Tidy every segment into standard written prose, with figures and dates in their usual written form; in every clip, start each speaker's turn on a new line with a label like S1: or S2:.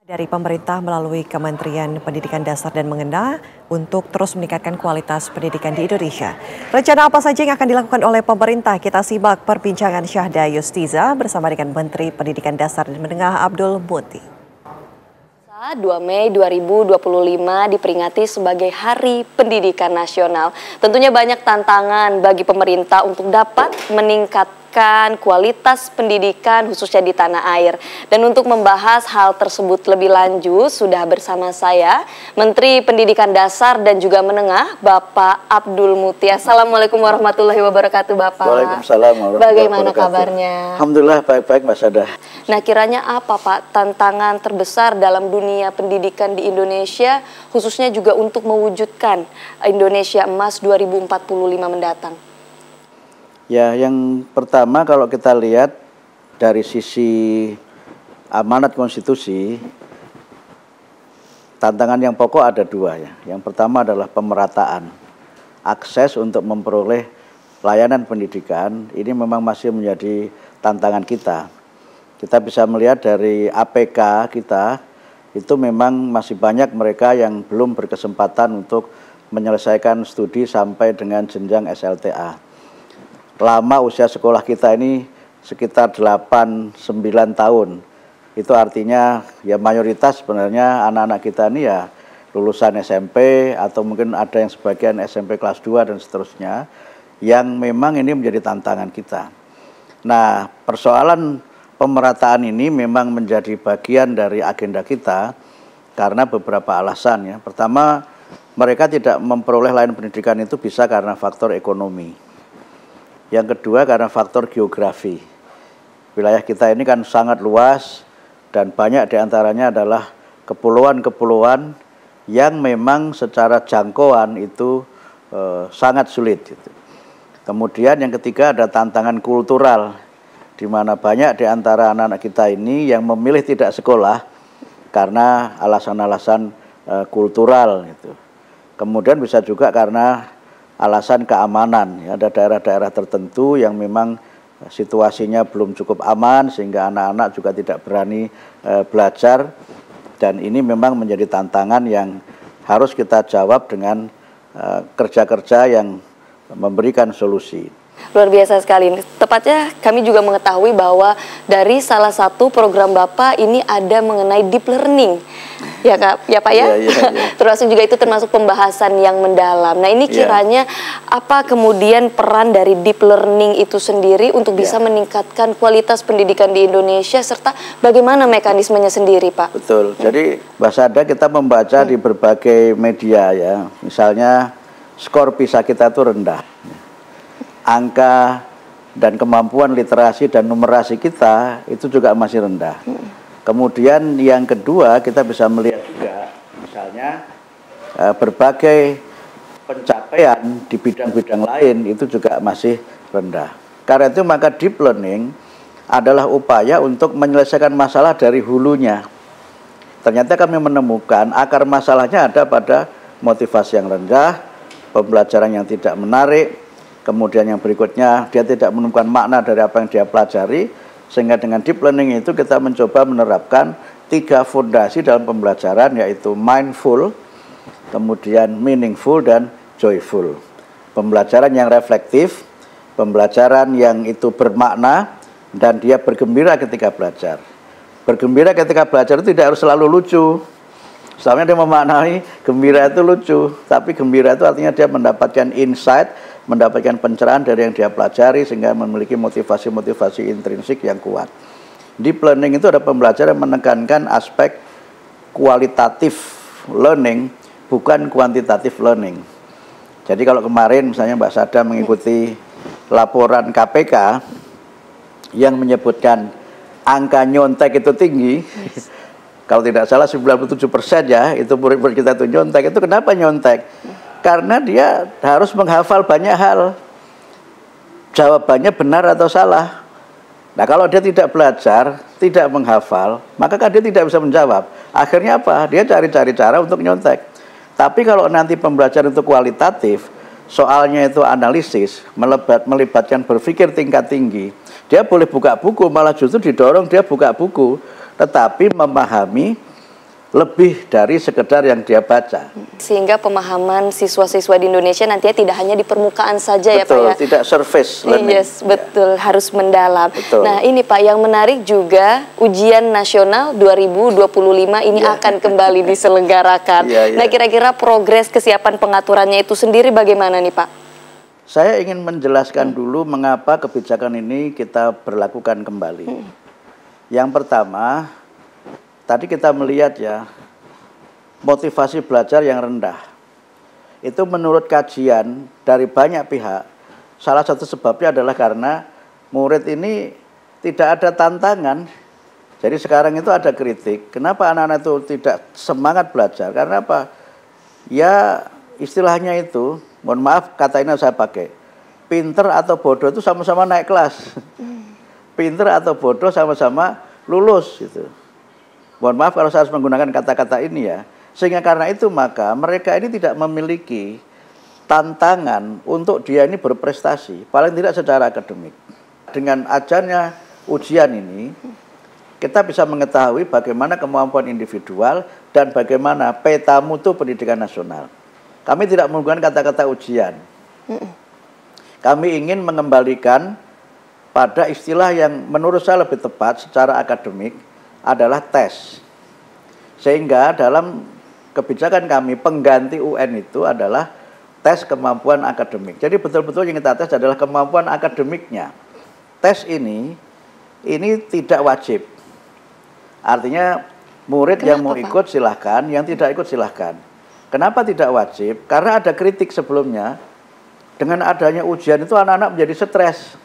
S1: Dari pemerintah melalui Kementerian Pendidikan Dasar dan Menengah untuk terus meningkatkan kualitas pendidikan di Indonesia. Rencana apa saja yang akan dilakukan oleh pemerintah? Kita simak perbincangan Syahda Yustiza bersama dengan Menteri Pendidikan Dasar dan Menengah Abdul Muti.
S2: 2 Mei 2025 diperingati sebagai Hari Pendidikan Nasional. Tentunya banyak tantangan bagi pemerintah untuk dapat meningkatkan kualitas pendidikan khususnya di tanah air. Dan untuk membahas hal tersebut lebih lanjut sudah bersama saya Menteri Pendidikan Dasar dan juga Menengah Bapak Abdul Muti. Assalamualaikum warahmatullahi wabarakatuh Bapak.
S3: Waalaikumsalam warahmatullahi wabarakatuh.
S2: Bagaimana kabarnya?
S3: Alhamdulillah baik-baik Mas Syahda.
S2: Nah, kiranya apa Pak tantangan terbesar dalam dunia pendidikan di Indonesia khususnya juga untuk mewujudkan Indonesia Emas 2045 mendatang?
S3: Ya, yang pertama kalau kita lihat dari sisi amanat konstitusi, tantangan yang pokok ada dua ya. Yang pertama adalah pemerataan. Akses untuk memperoleh layanan pendidikan ini memang masih menjadi tantangan kita. Kita bisa melihat dari APK kita, itu memang masih banyak mereka yang belum berkesempatan untuk menyelesaikan studi sampai dengan jenjang SLTA. Lama usia sekolah kita ini sekitar 8-9 tahun. Itu artinya ya mayoritas sebenarnya anak-anak kita ini ya lulusan SMP atau mungkin ada yang sebagian SMP kelas 2 dan seterusnya, yang memang ini menjadi tantangan kita. Nah, persoalan pemerataan ini memang menjadi bagian dari agenda kita karena beberapa alasan ya. Pertama, mereka tidak memperoleh layanan pendidikan itu bisa karena faktor ekonomi. Yang kedua karena faktor geografi. Wilayah kita ini kan sangat luas dan banyak diantaranya adalah kepulauan-kepulauan yang memang secara jangkauan itu sangat sulit. Gitu. Kemudian yang ketiga ada tantangan kultural, di mana banyak di antara anak-anak kita ini yang memilih tidak sekolah karena alasan-alasan kultural. Gitu. Kemudian bisa juga karena alasan keamanan, ya, ada daerah-daerah tertentu yang memang situasinya belum cukup aman sehingga anak-anak juga tidak berani belajar, dan ini memang menjadi tantangan yang harus kita jawab dengan kerja-kerja yang memberikan solusi.
S2: Luar biasa sekali. Tepatnya kami juga mengetahui bahwa dari salah satu program Bapak ini ada mengenai deep learning. Ya Kak, ya Pak ya? Ya. Termasuk juga itu termasuk pembahasan yang mendalam. Nah, ini kiranya apa kemudian peran dari deep learning itu sendiri untuk bisa meningkatkan kualitas pendidikan di Indonesia, serta bagaimana mekanismenya sendiri Pak?
S3: Betul. Jadi Mbak Syahda, kita membaca di berbagai media ya. Misalnya skor PISA kita itu rendah. Angka dan kemampuan literasi dan numerasi kita itu juga masih rendah. Kemudian yang kedua kita bisa melihat juga misalnya berbagai pencapaian di bidang-bidang lain itu juga masih rendah. Karena itu maka deep learning adalah upaya untuk menyelesaikan masalah dari hulunya. Ternyata kami menemukan akar masalahnya ada pada motivasi yang rendah, pembelajaran yang tidak menarik, kemudian yang berikutnya dia tidak menemukan makna dari apa yang dia pelajari, sehingga dengan deep learning itu kita mencoba menerapkan 3 fondasi dalam pembelajaran, yaitu mindful, kemudian meaningful, dan joyful. Pembelajaran yang reflektif, pembelajaran yang itu bermakna, dan dia bergembira ketika belajar. Bergembira ketika belajar itu tidak harus selalu lucu. Soalnya dia memaknai gembira itu lucu, tapi gembira itu artinya dia mendapatkan insight, mendapatkan pencerahan dari yang dia pelajari sehingga memiliki motivasi-motivasi intrinsik yang kuat. Deep learning itu ada pembelajaran yang menekankan aspek kualitatif learning, bukan kuantitatif learning. Jadi kalau kemarin misalnya Mbak Syahda mengikuti laporan KPK yang menyebutkan angka nyontek itu tinggi, kalau tidak salah 97% ya, itu murid-murid kita itu nyontek. Itu kenapa nyontek? Karena dia harus menghafal banyak hal. Jawabannya benar atau salah. Nah, kalau dia tidak belajar, tidak menghafal, maka kan dia tidak bisa menjawab. Akhirnya apa? Dia cari-cari cara untuk nyontek. Tapi kalau nanti pembelajaran itu kualitatif, soalnya itu analisis, melibatkan berpikir tingkat tinggi, dia boleh buka buku, malah justru didorong dia buka buku, tetapi memahami lebih dari sekedar yang dia baca.
S2: Sehingga pemahaman siswa-siswa di Indonesia nantinya tidak hanya di permukaan saja.
S3: Betul,
S2: ya Pak ya.
S3: tidak surface learning.
S2: Yes, betul, harus mendalam.
S3: Betul.
S2: Nah ini Pak, yang menarik juga ujian nasional 2025 ini akan kembali diselenggarakan. Nah kira-kira progres kesiapan pengaturannya itu sendiri bagaimana nih Pak?
S3: Saya ingin menjelaskan dulu mengapa kebijakan ini kita berlakukan kembali. Yang pertama, tadi kita melihat ya, motivasi belajar yang rendah. Itu menurut kajian dari banyak pihak, salah satu sebabnya adalah karena murid ini tidak ada tantangan. Jadi sekarang itu ada kritik, kenapa anak-anak itu tidak semangat belajar? Karena apa? Ya istilahnya itu, mohon maaf kata ini saya pakai, pinter atau bodoh itu sama-sama naik kelas. Pinter atau bodoh sama-sama lulus gitu. Mohon maaf kalau saya harus menggunakan kata-kata ini ya. Sehingga karena itu maka mereka ini tidak memiliki tantangan untuk dia ini berprestasi, paling tidak secara akademik. Dengan adanya ujian ini, kita bisa mengetahui bagaimana kemampuan individual dan bagaimana peta mutu pendidikan nasional. Kami tidak menggunakan kata-kata ujian. Kami ingin mengembalikan pada istilah yang menurut saya lebih tepat secara akademik adalah tes. Sehingga dalam kebijakan kami pengganti UN itu adalah tes kemampuan akademik. Jadi betul-betul yang kita tes adalah kemampuan akademiknya. Tes ini tidak wajib. Artinya murid yang mau ikut silahkan, yang tidak ikut silahkan. Kenapa tidak wajib? Karena ada kritik sebelumnya, dengan adanya ujian itu anak-anak menjadi stres.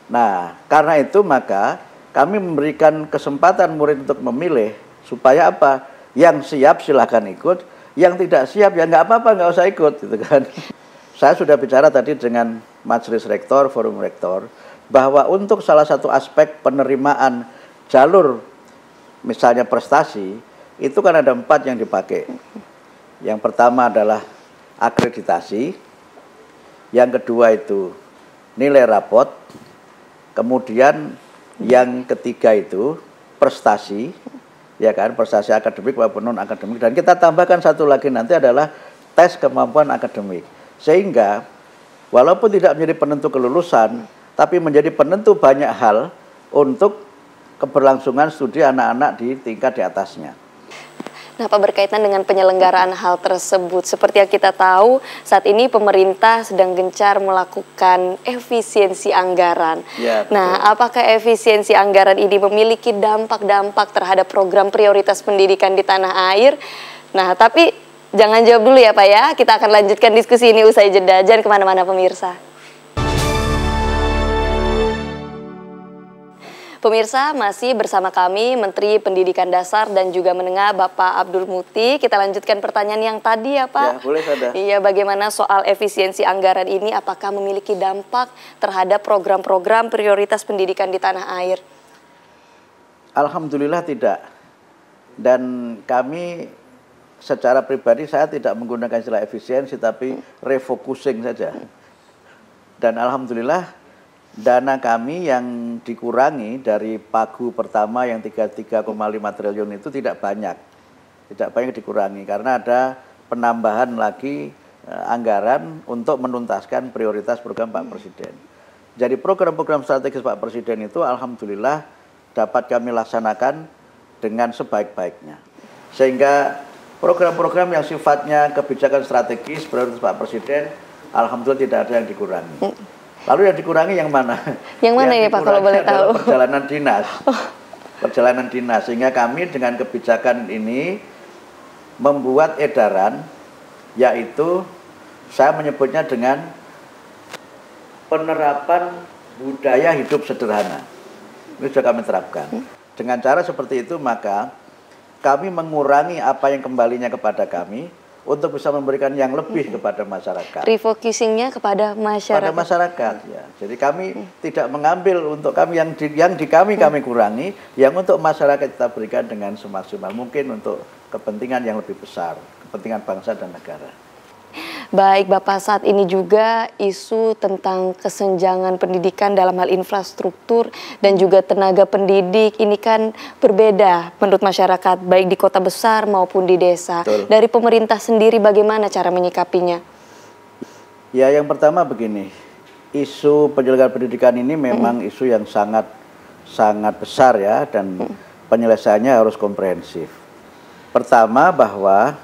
S3: Nah, karena itu maka kami memberikan kesempatan murid untuk memilih supaya apa? Yang siap silahkan ikut, yang tidak siap ya nggak apa-apa, nggak usah ikut, gitu kan. Saya sudah bicara tadi dengan Majelis Rektor, Forum Rektor, bahwa untuk salah satu aspek penerimaan jalur misalnya prestasi, itu kan ada 4 yang dipakai. Yang pertama adalah akreditasi, yang kedua itu nilai rapot, kemudian yang ketiga itu prestasi, ya kan, prestasi akademik maupun non akademik, dan kita tambahkan satu lagi nanti adalah tes kemampuan akademik. Sehingga walaupun tidak menjadi penentu kelulusan, tapi menjadi penentu banyak hal untuk keberlangsungan studi anak-anak di tingkat di atasnya.
S2: Nah Pak, berkaitan dengan penyelenggaraan hal tersebut, seperti yang kita tahu saat ini pemerintah sedang gencar melakukan efisiensi anggaran.
S3: Ya,
S2: nah, apakah efisiensi anggaran ini memiliki dampak-dampak terhadap program prioritas pendidikan di tanah air? Nah, tapi jangan jawab dulu ya Pak ya, kita akan lanjutkan diskusi ini usai jeda. Jangan kemana-mana pemirsa. Pemirsa, masih bersama kami Menteri Pendidikan Dasar dan juga Menengah Bapak Abdul Muti. Kita lanjutkan pertanyaan yang tadi ya Pak.
S3: Ya, boleh Sada.
S2: Iya, bagaimana soal efisiensi anggaran ini, apakah memiliki dampak terhadap program-program prioritas pendidikan di tanah air?
S3: Alhamdulillah tidak. Dan kami secara pribadi saya tidak menggunakan istilah efisiensi tapi refocusing saja. Dan alhamdulillah dana kami yang dikurangi dari pagu pertama yang 33,5 triliun itu tidak banyak dikurangi karena ada penambahan lagi anggaran untuk menuntaskan prioritas program Pak Presiden. Jadi program-program strategis Pak Presiden itu alhamdulillah dapat kami laksanakan dengan sebaik-baiknya. Sehingga program-program yang sifatnya kebijakan strategis prioritas Pak Presiden alhamdulillah tidak ada yang dikurangi. Lalu yang dikurangi yang mana?
S2: Yang mana ya Pak kalau boleh tahu?
S3: Perjalanan dinas. Perjalanan dinas. Sehingga kami dengan kebijakan ini membuat edaran, yaitu saya menyebutnya dengan penerapan budaya hidup sederhana. Ini sudah kami terapkan. Dengan cara seperti itu maka kami mengurangi apa yang kembalinya kepada kami untuk bisa memberikan yang lebih kepada masyarakat.
S2: Refocusingnya kepada masyarakat.
S3: Pada masyarakat, ya. Jadi kami tidak mengambil untuk kami yang di kami kurangi, yang untuk masyarakat kita berikan dengan semaksimal mungkin untuk kepentingan yang lebih besar, kepentingan bangsa dan negara.
S2: Baik Bapak, saat ini juga isu tentang kesenjangan pendidikan dalam hal infrastruktur dan juga tenaga pendidik ini kan berbeda menurut masyarakat baik di kota besar maupun di desa.
S3: Betul.
S2: Dari pemerintah sendiri bagaimana cara menyikapinya?
S3: Ya, yang pertama begini, isu penyelenggaraan pendidikan ini memang isu yang sangat besar ya, dan penyelesaiannya harus komprehensif. Pertama, bahwa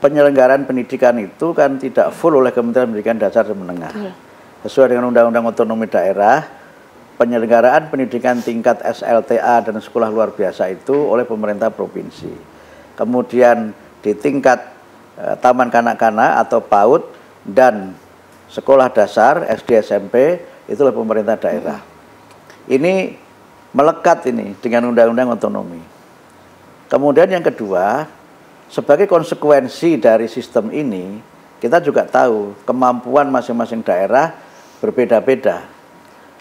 S3: penyelenggaraan pendidikan itu kan tidak full oleh Kementerian Pendidikan Dasar dan Menengah. Sesuai dengan Undang-Undang Otonomi Daerah, penyelenggaraan pendidikan tingkat SLTA dan sekolah luar biasa itu oleh pemerintah provinsi. Kemudian di tingkat taman kanak-kanak atau PAUD dan sekolah dasar SD SMP itu oleh pemerintah daerah. Ini melekat ini dengan Undang-Undang Otonomi. Kemudian yang kedua, sebagai konsekuensi dari sistem ini, kita juga tahu kemampuan masing-masing daerah berbeda-beda.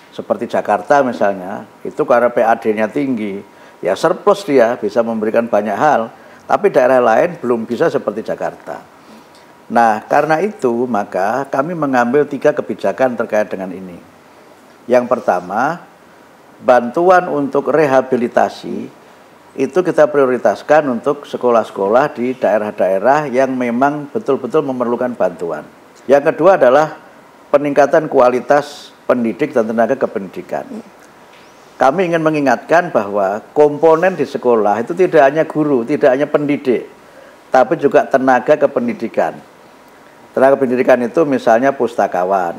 S3: Seperti Jakarta misalnya, itu karena PAD-nya tinggi, ya surplus dia bisa memberikan banyak hal, tapi daerah lain belum bisa seperti Jakarta. Nah, karena itu maka kami mengambil 3 kebijakan terkait dengan ini. Yang pertama, bantuan untuk rehabilitasi itu kita prioritaskan untuk sekolah-sekolah di daerah-daerah yang memang betul-betul memerlukan bantuan. Yang kedua adalah peningkatan kualitas pendidik dan tenaga kependidikan. Kami ingin mengingatkan bahwa komponen di sekolah itu tidak hanya guru, tidak hanya pendidik, tapi juga tenaga kependidikan. Tenaga pendidikan itu misalnya pustakawan,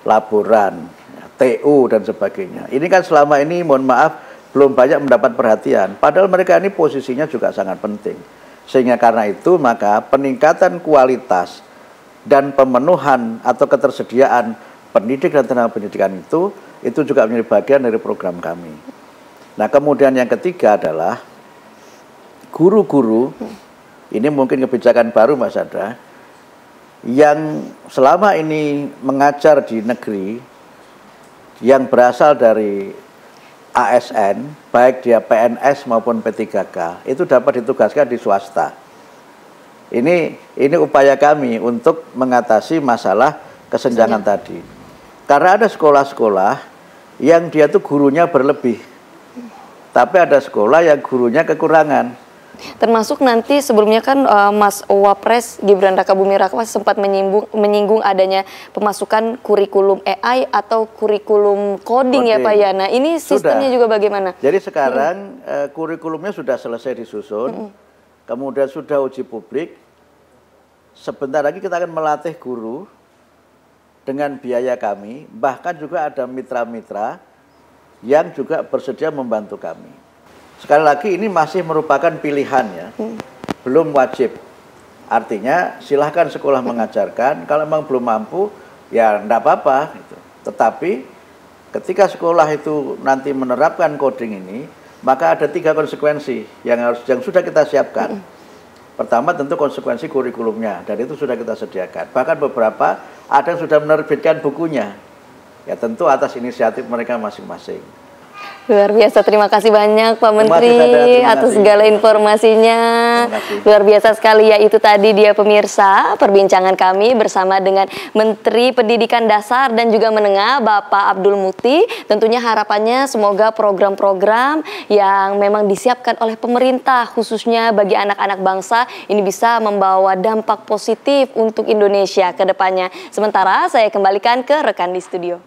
S3: laboran, TU dan sebagainya. Ini kan selama ini mohon maaf belum banyak mendapat perhatian, padahal mereka ini posisinya juga sangat penting. Sehingga karena itu maka peningkatan kualitas dan pemenuhan atau ketersediaan pendidik dan tenaga pendidikan itu juga menjadi bagian dari program kami. Nah, kemudian yang ketiga adalah guru-guru, ini mungkin kebijakan baru Mas Adra, yang selama ini mengajar di negeri, yang berasal dari ASN, baik dia PNS maupun P3K, itu dapat ditugaskan di swasta. Ini upaya kami untuk mengatasi masalah kesenjangan tadi. Karena ada sekolah-sekolah yang dia tuh gurunya berlebih, tapi ada sekolah yang gurunya kekurangan.
S2: Termasuk nanti sebelumnya kan Mas Wapres Gibran Rakabuming Raka sempat menyinggung adanya pemasukan kurikulum AI atau kurikulum coding ya Pak ya. Nah ini sistemnya juga bagaimana?
S3: Jadi sekarang kurikulumnya sudah selesai disusun, kemudian sudah uji publik. Sebentar lagi kita akan melatih guru dengan biaya kami, bahkan juga ada mitra-mitra yang juga bersedia membantu kami. Sekali lagi ini masih merupakan pilihan ya, belum wajib. Artinya silahkan sekolah mengajarkan, kalau memang belum mampu ya enggak apa-apa. Gitu. Tetapi ketika sekolah itu nanti menerapkan coding ini, maka ada 3 konsekuensi yang sudah kita siapkan. Pertama tentu konsekuensi kurikulumnya, dan itu sudah kita sediakan. Bahkan beberapa ada yang sudah menerbitkan bukunya. Ya tentu atas inisiatif mereka masing-masing.
S2: Luar biasa, terima kasih banyak Pak Menteri atas segala informasinya. Luar biasa sekali ya, itu tadi dia pemirsa perbincangan kami bersama dengan Menteri Pendidikan Dasar dan juga Menengah Bapak Abdul Muti. Tentunya harapannya semoga program-program yang memang disiapkan oleh pemerintah khususnya bagi anak-anak bangsa ini bisa membawa dampak positif untuk Indonesia ke depannya. Sementara saya kembalikan ke rekan di studio.